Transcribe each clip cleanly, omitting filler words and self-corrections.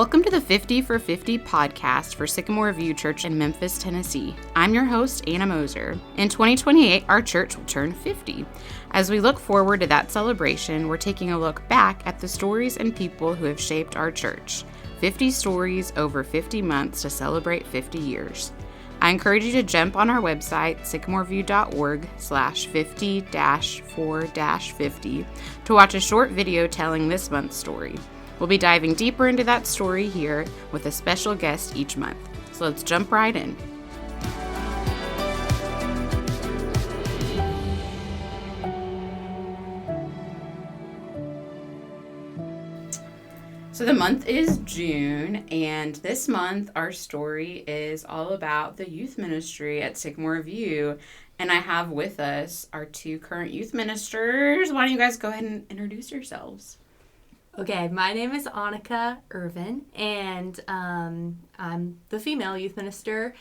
Welcome to the 50 for 50 podcast for Sycamore View Church in Memphis, Tennessee. I'm your host, Anna Moser. In 2028, our church will turn 50. As we look forward to that celebration, we're taking a look back at the stories and people who have shaped our church. 50 stories over 50 months to celebrate 50 years. I encourage you to jump on our website, sycamoreview.org/50-4-50 to watch a short video telling this month's story. We'll be diving deeper into that story here with a special guest each month. So let's jump right in. So the month is June, and this month our story is all about the youth ministry at Sycamore View. And I have with us our two current youth ministers. Why don't you guys go ahead and introduce yourselves? Okay, my name is Anica, Irvin, and I'm the female youth minister.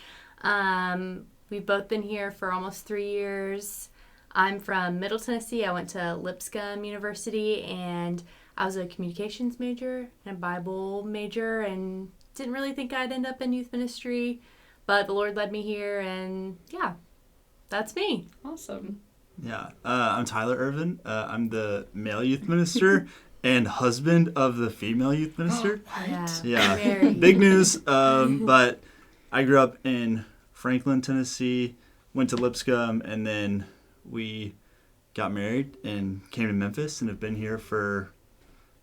We've both been here for almost 3 years. I'm from Middle Tennessee. I went to Lipscomb University, and I was a communications major and a Bible major, and didn't really think I'd end up in youth ministry, but the Lord led me here, and yeah, that's me. Awesome. Yeah, I'm Tyler Irvin. I'm the male youth minister and husband of the female youth minister. Yeah. Big news. But I grew up in Franklin, Tennessee, went to Lipscomb, and then we got married and came to Memphis and have been here for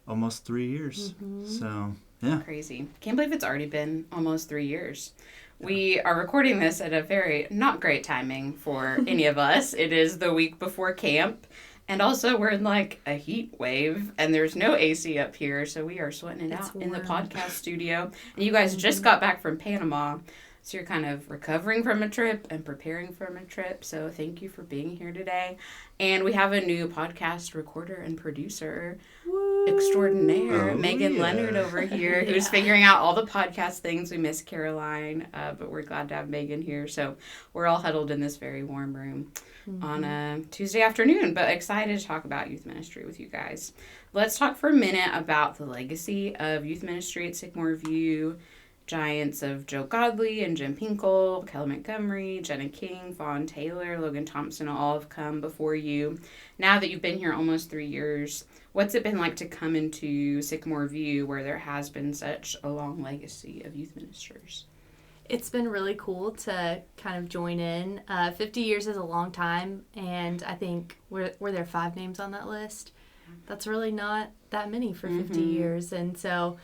almost 3 years. Mm-hmm. So, yeah. Crazy. Can't believe it's already been almost 3 years. We are recording this at a very not great timing for any of us. It is the week before camp. And also, we're in like a heat wave, and there's no AC up here, so we are sweating it out in the podcast studio. And you guys just got back from Panama, so you're kind of recovering from a trip and preparing from a trip. So thank you for being here today. And we have a new podcast recorder and producer extraordinaire, Megan Leonard over here, who's figuring out all the podcast things. We miss Caroline, but we're glad to have Megan here. So we're all huddled in this very warm room on a Tuesday afternoon, but excited to talk about youth ministry with you guys. Let's talk for a minute about the legacy of youth ministry at Sycamore View. Giants of Joe Godley and Jim Pinkle, Kelly Montgomery, Jenna King, Vaughn Taylor, Logan Thompson all have come before you. Now that you've been here almost 3 years, what's it been like to come into Sycamore View where there has been such a long legacy of youth ministers? It's been really cool to kind of join in. 50 years is a long time, and I think were there 5 names on that list? That's really not that many for 50 years, and so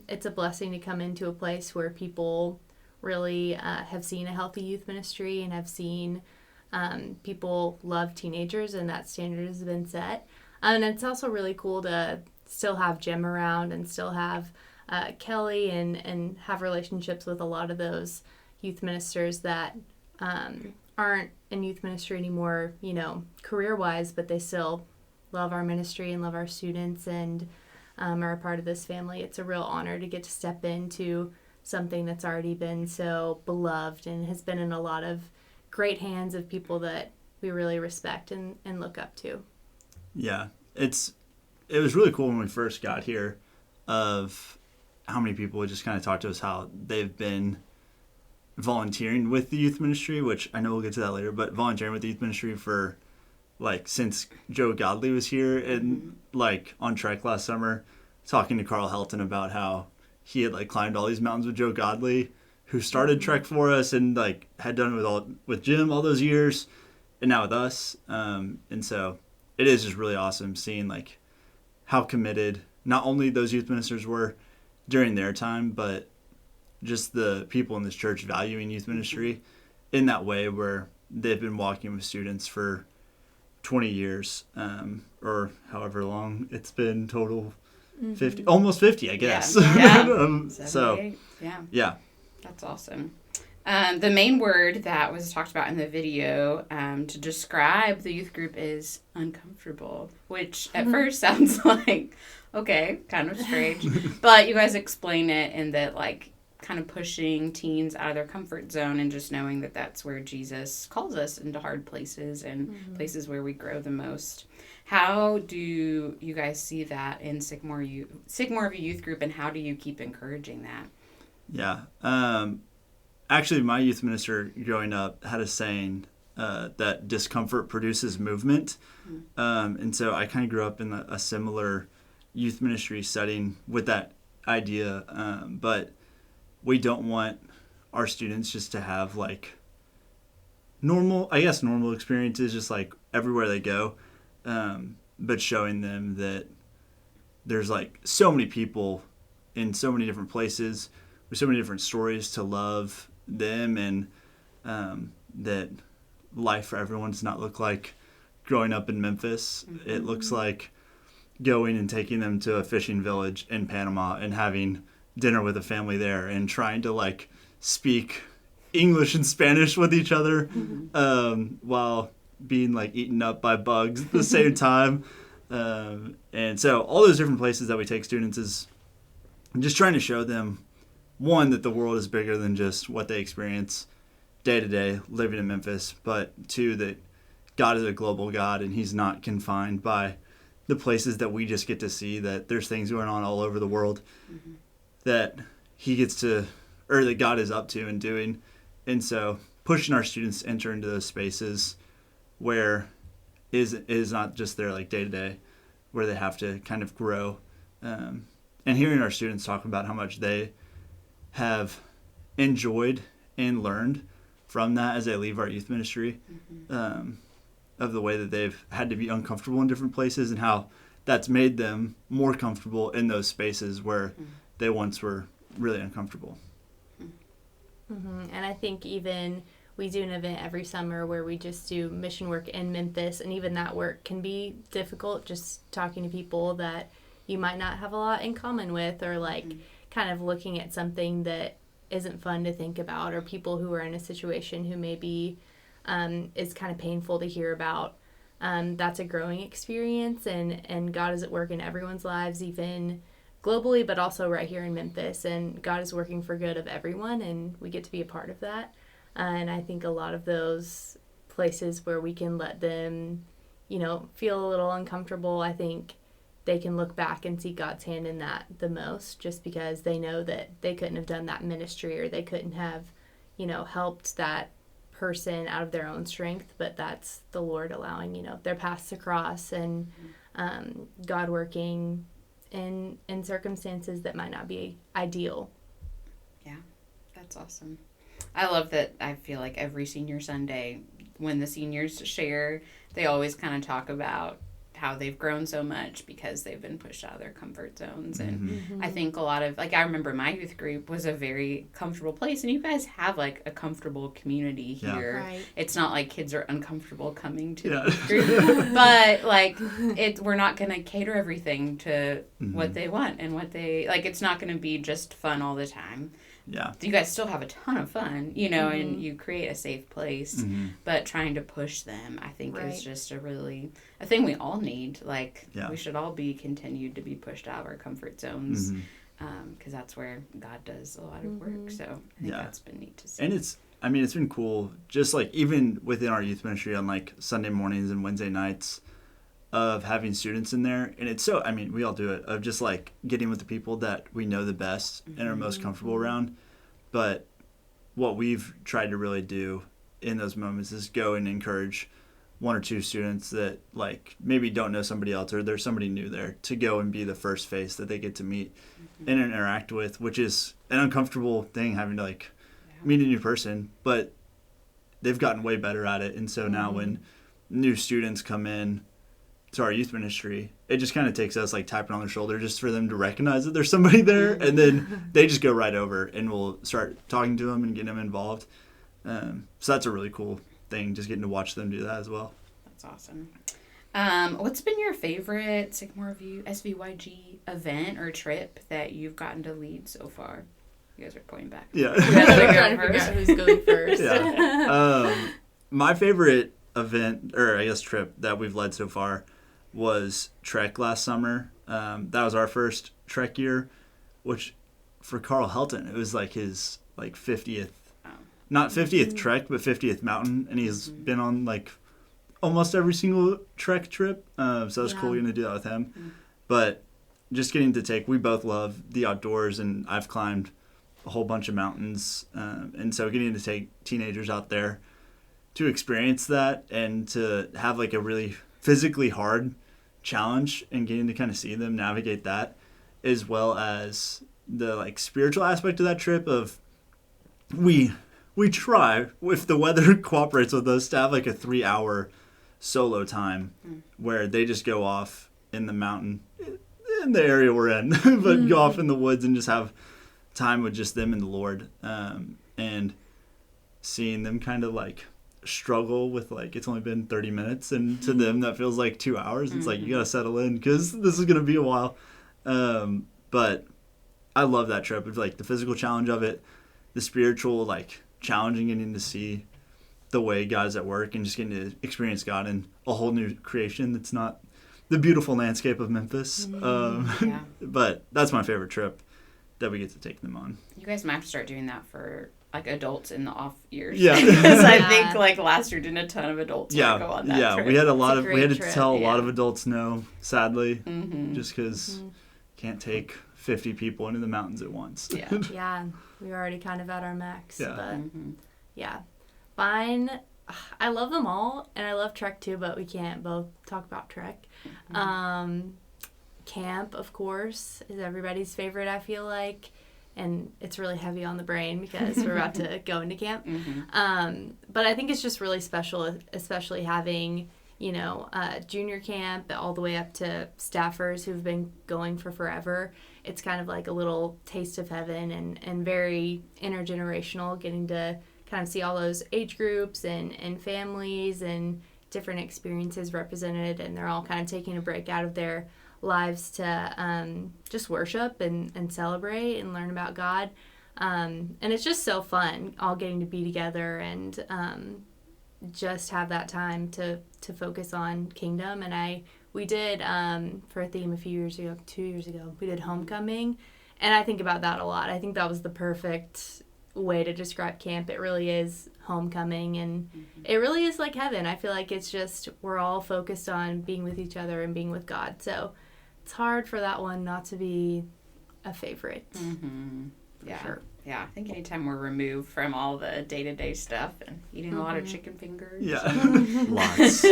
it's a blessing to come into a place where people really have seen a healthy youth ministry and have seen people love teenagers, and that standard has been set. And it's also really cool to still have Jim around and still have Kelly and have relationships with a lot of those youth ministers that aren't in youth ministry anymore, career-wise, but they still love our ministry and love our students and are a part of this family. It's a real honor to get to step into something that's already been so beloved and has been in a lot of great hands of people that we really respect and look up to. Yeah, it was really cool when we first got here of how many people would just kind of talk to us how they've been volunteering with the youth ministry, which I know we'll get to that later, but volunteering with the youth ministry for since Joe Godley was here and on Trek last summer, talking to Carl Helton about how he had climbed all these mountains with Joe Godley, who started Trek for us and had done it with Jim all those years, and now with us. And so it is just really awesome seeing how committed not only those youth ministers were during their time, but just the people in this church valuing youth ministry in that way where they've been walking with students for 20 years, or however long it's been total, 50, almost 50, I guess. Yeah. So, yeah. That's awesome. The main word that was talked about in the video to describe the youth group is uncomfortable, which at first sounds like, okay, kind of strange. But you guys explain it in that, kind of pushing teens out of their comfort zone and just knowing that that's where Jesus calls us, into hard places and places where we grow the most. How do you guys see that in Sycamore View Youth Group, and how do you keep encouraging that? Yeah. Actually, my youth minister growing up had a saying that discomfort produces movement. And so I kind of grew up in a similar youth ministry setting with that idea. But we don't want our students just to have like normal experiences just like everywhere they go. But showing them that there's like so many people in so many different places with so many different stories to love them, and that life for everyone does not look like growing up in Memphis. It looks like going and taking them to a fishing village in Panama and having dinner with a family there and trying to like speak English and Spanish with each other while being like eaten up by bugs at the same time. And so all those different places that we take students is just trying to show them, one, that the world is bigger than just what they experience day to day living in Memphis, but two, that God is a global God and he's not confined by the places that we just get to see, that there's things going on all over the world that he gets to, or that God is up to and doing. And so pushing our students to enter into those spaces where is not just their like day to day, where they have to kind of grow, and hearing our students talk about how much they have enjoyed and learned from that as they leave our youth ministry, of the way that they've had to be uncomfortable in different places and how that's made them more comfortable in those spaces where they once were really uncomfortable. And I think even we do an event every summer where we just do mission work in Memphis, and even that work can be difficult, just talking to people that you might not have a lot in common with, or like kind of looking at something that isn't fun to think about, or people who are in a situation who maybe is kind of painful to hear about. That's a growing experience, and God is at work in everyone's lives, even globally, but also right here in Memphis, and God is working for good of everyone, and we get to be a part of that. And I think a lot of those places where we can let them, feel a little uncomfortable, I think they can look back and see God's hand in that the most, just because they know that they couldn't have done that ministry, or they couldn't have, helped that person out of their own strength, but that's the Lord allowing, their paths to cross, and God working in circumstances that might not be ideal. Yeah, that's awesome. I love that. I feel like every senior Sunday, when the seniors share, they always kind of talk about how they've grown so much because they've been pushed out of their comfort zones. And I think a lot of, I remember my youth group was a very comfortable place, and you guys have like a comfortable community here. Yeah. Right. It's not like kids are uncomfortable coming to the youth group, but like we're not going to cater everything to what they want and what they, it's not going to be just fun all the time. Yeah. You guys still have a ton of fun, and you create a safe place, but trying to push them, I think, is just a thing we all need. We should all be continued to be pushed out of our comfort zones, because that's where God does a lot of work. So I think that's been neat to see. And it's been cool, just even within our youth ministry on Sunday mornings and Wednesday nights, of having students in there. And it's so, we all do it, of just getting with the people that we know the best and are most comfortable around. But what we've tried to really do in those moments is go and encourage one or two students that maybe don't know somebody else, or there's somebody new there, to go and be the first face that they get to meet and interact with, which is an uncomfortable thing, having to meet a new person, but they've gotten way better at it. And so now when new students come in to our youth ministry, it just kind of takes us tapping on their shoulder just for them to recognize that there's somebody there, and then they just go right over and we'll start talking to them and getting them involved. So that's a really cool thing, just getting to watch them do that as well. That's awesome. What's been your favorite Sycamore View SVYG event or trip that you've gotten to lead so far? You guys are going back. Yeah. We're trying to figure out who's going first. Yeah. My favorite event, or I guess trip, that we've led so far was Trek last summer. That was our first Trek year, which for Carl Helton, it was like his like 50th, Oh. not 50th trek, but 50th mountain, and he's been on like almost every single trek trip. So it's cool getting to do that with him. But just getting to we both love the outdoors, and I've climbed a whole bunch of mountains, and so getting to take teenagers out there to experience that and to have like a really physically hard challenge and getting to kind of see them navigate that, as well as the like spiritual aspect of that trip of we try, if the weather cooperates with us, to have like a 3-hour solo time where they just go off in the mountain in the area we're in but go off in the woods and just have time with just them and the Lord, and seeing them kind of like struggle with like it's only been 30 minutes and to them that feels like 2 hours. It's like you gotta settle in because this is gonna be a while, but I love that trip. It's like the physical challenge of it, the spiritual like challenging, getting to see the way God's at work and just getting to experience God in a whole new creation that's not the beautiful landscape of Memphis. But that's my favorite trip that we get to take them on. You guys might have to start doing that for like adults in the off years. Yeah. Because I think like last year didn't a ton of adults go on that trip. We had we had to trip. tell a lot of adults no, sadly, just because can't take 50 people into the mountains at once. Yeah, we were already kind of at our max. Yeah. But mine, I love them all, and I love Trek too, but we can't both talk about Trek. Camp, of course, is everybody's favorite, I feel like. And it's really heavy on the brain because we're about to go into camp. But I think it's just really special, especially having, junior camp all the way up to staffers who've been going for forever. It's kind of like a little taste of heaven and very intergenerational, getting to kind of see all those age groups and families and different experiences represented. And they're all kind of taking a break out of their lives to just worship and celebrate and learn about God. And it's just so fun all getting to be together and just have that time to focus on kingdom. And we did for a theme 2 years ago, we did homecoming. And I think about that a lot. I think that was the perfect way to describe camp. It really is homecoming, and it really is like heaven. I feel like it's just we're all focused on being with each other and being with God. So it's hard for that one not to be a favorite. Sure. Yeah, I think anytime we're removed from all the day-to-day stuff and eating a lot of chicken fingers. Yeah, lots.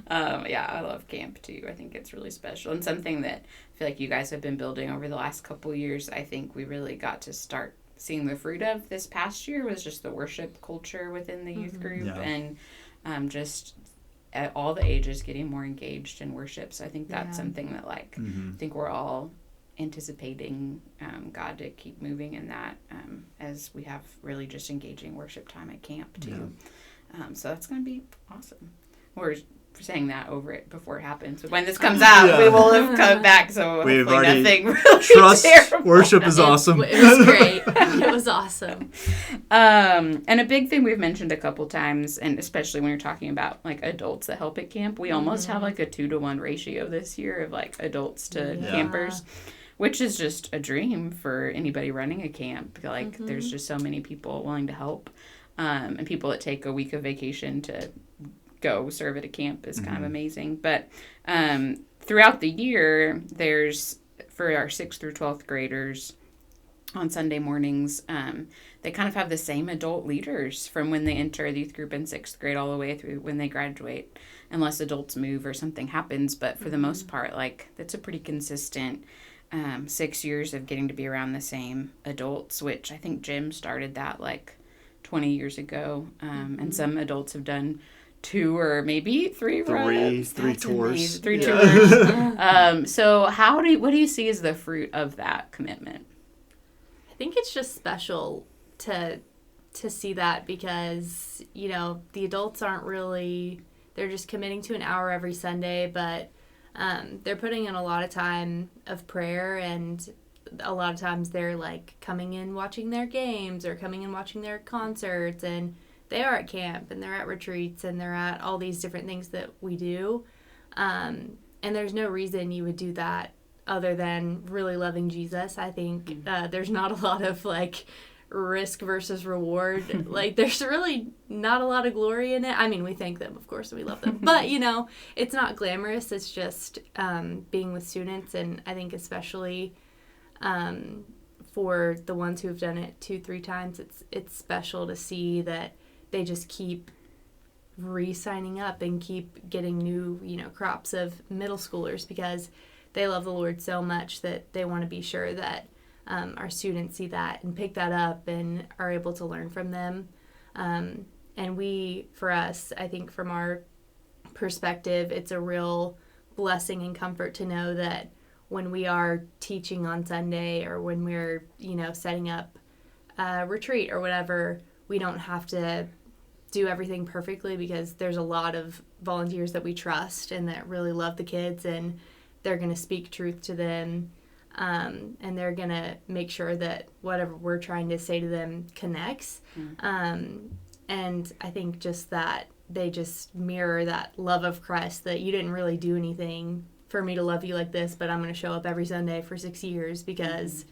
I love camp too. I think it's really special and something that I feel like you guys have been building over the last couple years. I think we really got to start seeing the fruit of this past year was just the worship culture within the youth group and just at all the ages getting more engaged in worship. So I think that's something that I think we're all anticipating God to keep moving in that as we have really just engaging worship time at camp too. So that's going to be awesome. We're saying that over it before it happens. But when this comes out, we will have come back. So we've hopefully already nothing really trust terrible. Worship is awesome. It was great. It was awesome. And a big thing we've mentioned a couple times, and especially when you're talking about like adults that help at camp, we almost have like a 2-to-1 ratio this year of like adults to campers, which is just a dream for anybody running a camp. Like there's just so many people willing to help, and people that take a week of vacation to go serve at a camp is kind of amazing. But throughout the year, there's for our 6th through 12th graders on Sunday mornings, they kind of have the same adult leaders from when they enter the youth group in 6th grade all the way through when they graduate, unless adults move or something happens. But for the most part, like that's a pretty consistent 6 years of getting to be around the same adults, which I think Jim started that like 20 years ago. And some adults have done 2 or maybe 3 runs. Three tours. 3 tours. So what do you see as the fruit of that commitment? I think it's just special to see that because, the adults aren't really, they're just committing to an hour every Sunday, but they're putting in a lot of time of prayer, and a lot of times they're like coming in watching their games or coming in watching their concerts, and they are at camp and they're at retreats and they're at all these different things that we do. And there's no reason you would do that other than really loving Jesus. I think there's not a lot of like risk versus reward. Like there's really not a lot of glory in it. I mean, we thank them, of course, and we love them, but you know, it's not glamorous. It's just being with students, and I think especially for the ones who have done it 2-3 times, it's special to see that they just keep re-signing up and keep getting new, you know, crops of middle schoolers because they love the Lord so much that they want to be sure that our students see that and pick that up and are able to learn from them. And for us, I think from our perspective, it's a real blessing and comfort to know that when we are teaching on Sunday or when we're, you know, setting up a retreat or whatever, we don't have to do everything perfectly because there's a lot of volunteers that we trust and that really love the kids, and they're going to speak truth to them, and they're going to make sure that whatever we're trying to say to them connects. And I think just that they just mirror that love of Christ, that you didn't really do anything for me to love you like this, but I'm going to show up every Sunday for 6 years because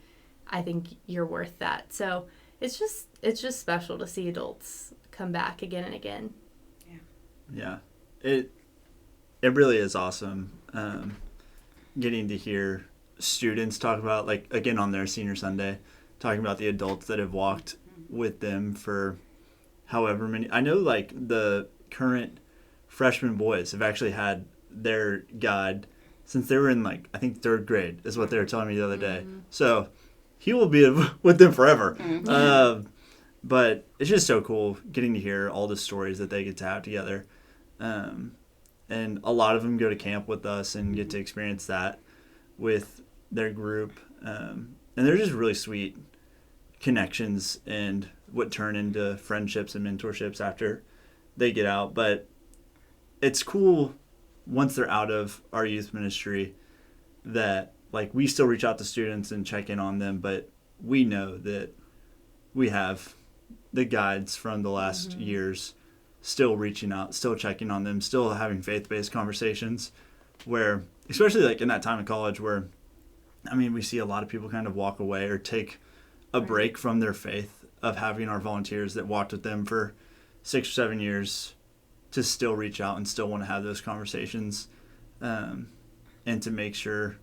I think you're worth that. So it's just special to see adults come back again and again. Yeah. It really is awesome getting to hear students talk about, like, again on their senior Sunday, talking about the adults that have walked with them for however many. I know, like, the current freshman boys have actually had their guide since they were in, like, I think 3rd grade is what they were telling me the other day. So he will be with them forever. But it's just so cool getting to hear all the stories that they get to have together. And a lot of them go to camp with us and get to experience that with their group. And they're just really sweet connections and what turn into friendships and mentorships after they get out. But it's cool once they're out of our youth ministry that, like, we still reach out to students and check in on them, but we know that we have the guides from the last years still reaching out, still checking on them, still having faith-based conversations where, especially like in that time in college where, I mean, we see a lot of people kind of walk away or take a break from their faith, of having our volunteers that walked with them for 6 or 7 years to still reach out and still want to have those conversations, and to make sure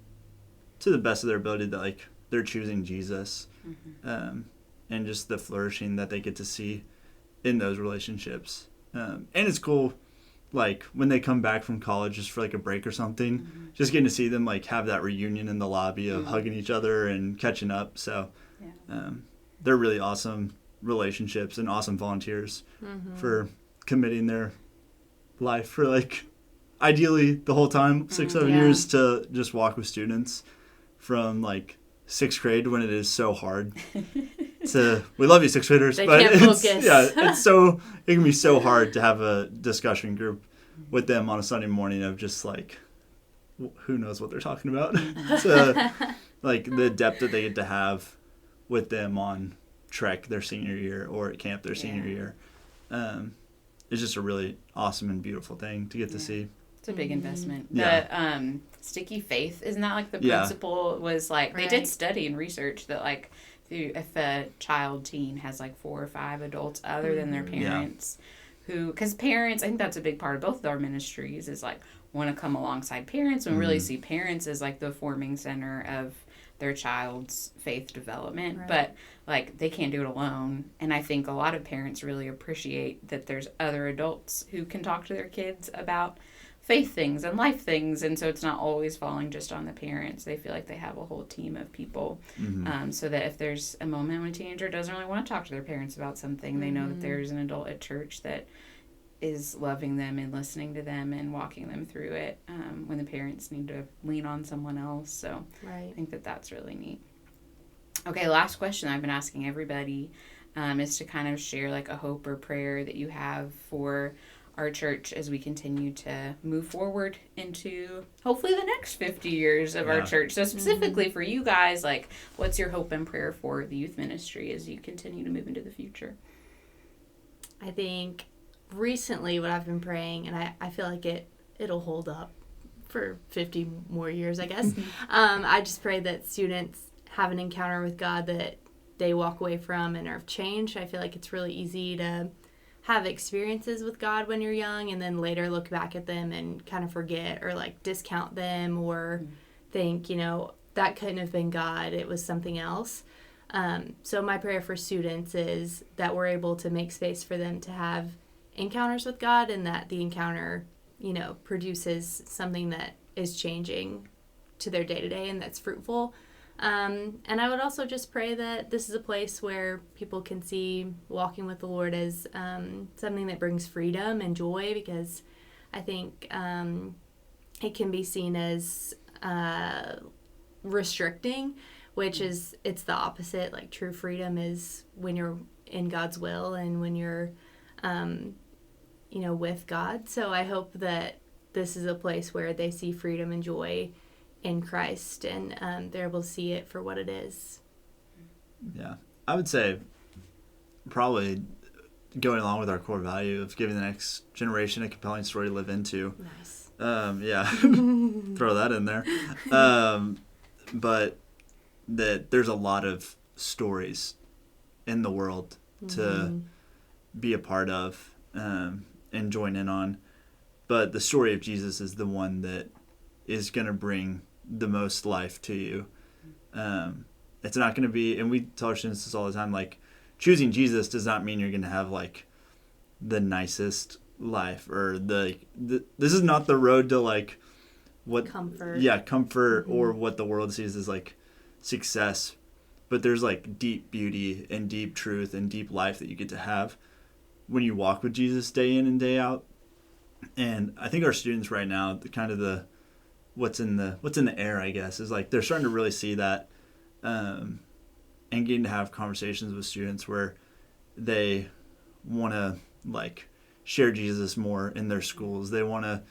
to the best of their ability that, like, they're choosing Jesus, and just the flourishing that they get to see in those relationships. And it's cool, like, when they come back from college just for, like, a break or something, just getting to see them, like, have that reunion in the lobby of hugging each other and catching up. So they're really awesome relationships and awesome volunteers for committing their life for, like, ideally the whole time, 6-7 years, to just walk with students from, like, 6th grade when it is so hard. We love you, 6th graders, but it can be so hard to have a discussion group with them on a Sunday morning of just, like, who knows what they're talking about. So, like, the depth that they get to have with them on Trek their senior year or at camp their senior year, is just a really awesome and beautiful thing to get to see. It's a big investment. The sticky faith, isn't that, like, the principle was, like, they did study and research that, like, if a teen has, like, 4 or 5 adults other than their parents, because parents, I think that's a big part of both of our ministries, is, like, want to come alongside parents and really see parents as, like, the forming center of their child's faith development. But, like, they can't do it alone. And I think a lot of parents really appreciate that there's other adults who can talk to their kids about faith things and life things, and so it's not always falling just on the parents. They feel like they have a whole team of people, so that if there's a moment when a teenager doesn't really want to talk to their parents about something, they know that there's an adult at church that is loving them and listening to them and walking them through it, when the parents need to lean on someone else. So I think that that's really neat. Okay, last question I've been asking everybody is to kind of share, like, a hope or prayer that you have for our church as we continue to move forward into hopefully the next 50 years of our church. So specifically for you guys, like, what's your hope and prayer for the youth ministry as you continue to move into the future? I think recently what I've been praying, and I feel like it'll hold up for 50 more years, I guess. I just pray that students have an encounter with God that they walk away from and are changed. I feel like it's really easy to have experiences with God when you're young and then later look back at them and kind of forget or like discount them or think, that couldn't have been God. It was something else. So my prayer for students is that we're able to make space for them to have encounters with God and that the encounter, produces something that is changing to their day-to-day and that's fruitful. And I would also just pray that this is a place where people can see walking with the Lord as something that brings freedom and joy, because I think it can be seen as restricting, which is, it's the opposite. Like true freedom is when you're in God's will and when you're, with God. So I hope that this is a place where they see freedom and joy in Christ and they're able to see it for what it is. Yeah. I would say probably going along with our core value of giving the next generation a compelling story to live into. Nice. Yeah. Throw that in there. But that there's a lot of stories in the world to be a part of and join in on. But the story of Jesus is the one that is going to bring the most life to you. It's not going to be, and we tell our students this all the time, like choosing Jesus does not mean you're going to have like the nicest life or this is not the road to like what comfort or what the world sees as like success, but there's like deep beauty and deep truth and deep life that you get to have when you walk with Jesus day in and day out. And I think our students right now, what's in the air, I guess, is like they're starting to really see that, and getting to have conversations with students where they want to like share Jesus more in their schools. They want to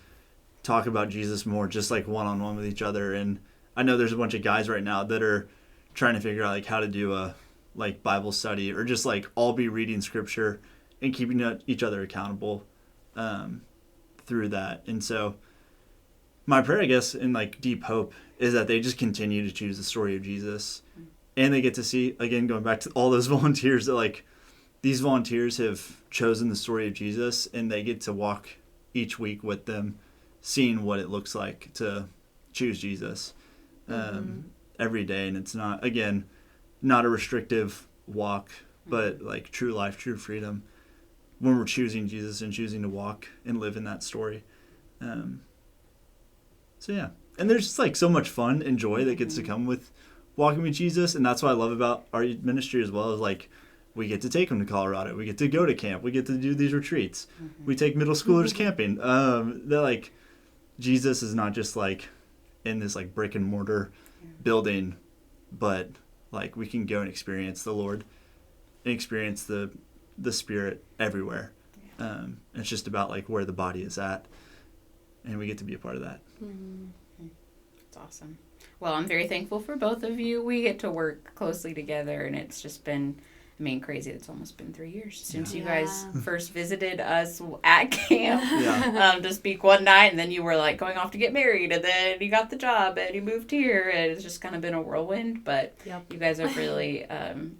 talk about Jesus more, just like one-on-one with each other. And I know there's a bunch of guys right now that are trying to figure out like how to do a like Bible study or just like all be reading scripture and keeping each other accountable through that. And so my prayer, I guess, in like deep hope is that they just continue to choose the story of Jesus, and they get to see, again, going back to all those volunteers, that like these volunteers have chosen the story of Jesus and they get to walk each week with them, seeing what it looks like to choose Jesus every day. And it's not, again, not a restrictive walk, but like true life, true freedom when we're choosing Jesus and choosing to walk and live in that story. So yeah, and there's just like so much fun and joy that gets to come with walking with Jesus, and that's what I love about our ministry as well, is like we get to take them to Colorado, we get to go to camp, we get to do these retreats, we take middle schoolers camping. They're like, Jesus is not just like in this like brick and mortar building, but like we can go and experience the Lord and experience the Spirit everywhere. It's just about like where the body is at, and we get to be a part of that. That's awesome. Well, I'm very thankful for both of you. We get to work closely together, and it's just been, crazy. It's almost been 3 years since you guys first visited us at camp to speak one night, and then you were like going off to get married, and then you got the job, and you moved here, and it's just kind of been a whirlwind, but you guys have really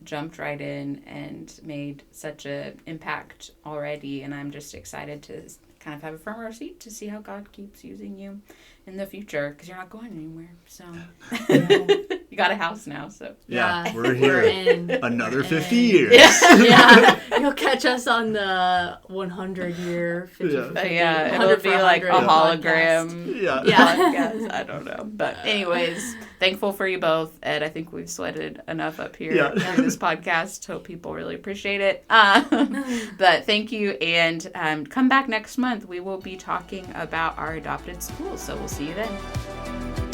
jumped right in and made such an impact already, and I'm just excited to kind of have a front row seat to see how God keeps using you in the future, because you're not going anywhere. So you got a house now, so we're here another 50 years. You'll catch us on the 100-year 50. It'll be like a hologram podcast. I don't know, but anyways, thankful for you both, Ed. I think we've sweated enough up here through this podcast. Hope people really appreciate it. But thank you, and come back next month. We will be talking about our adopted schools, so we'll see you then.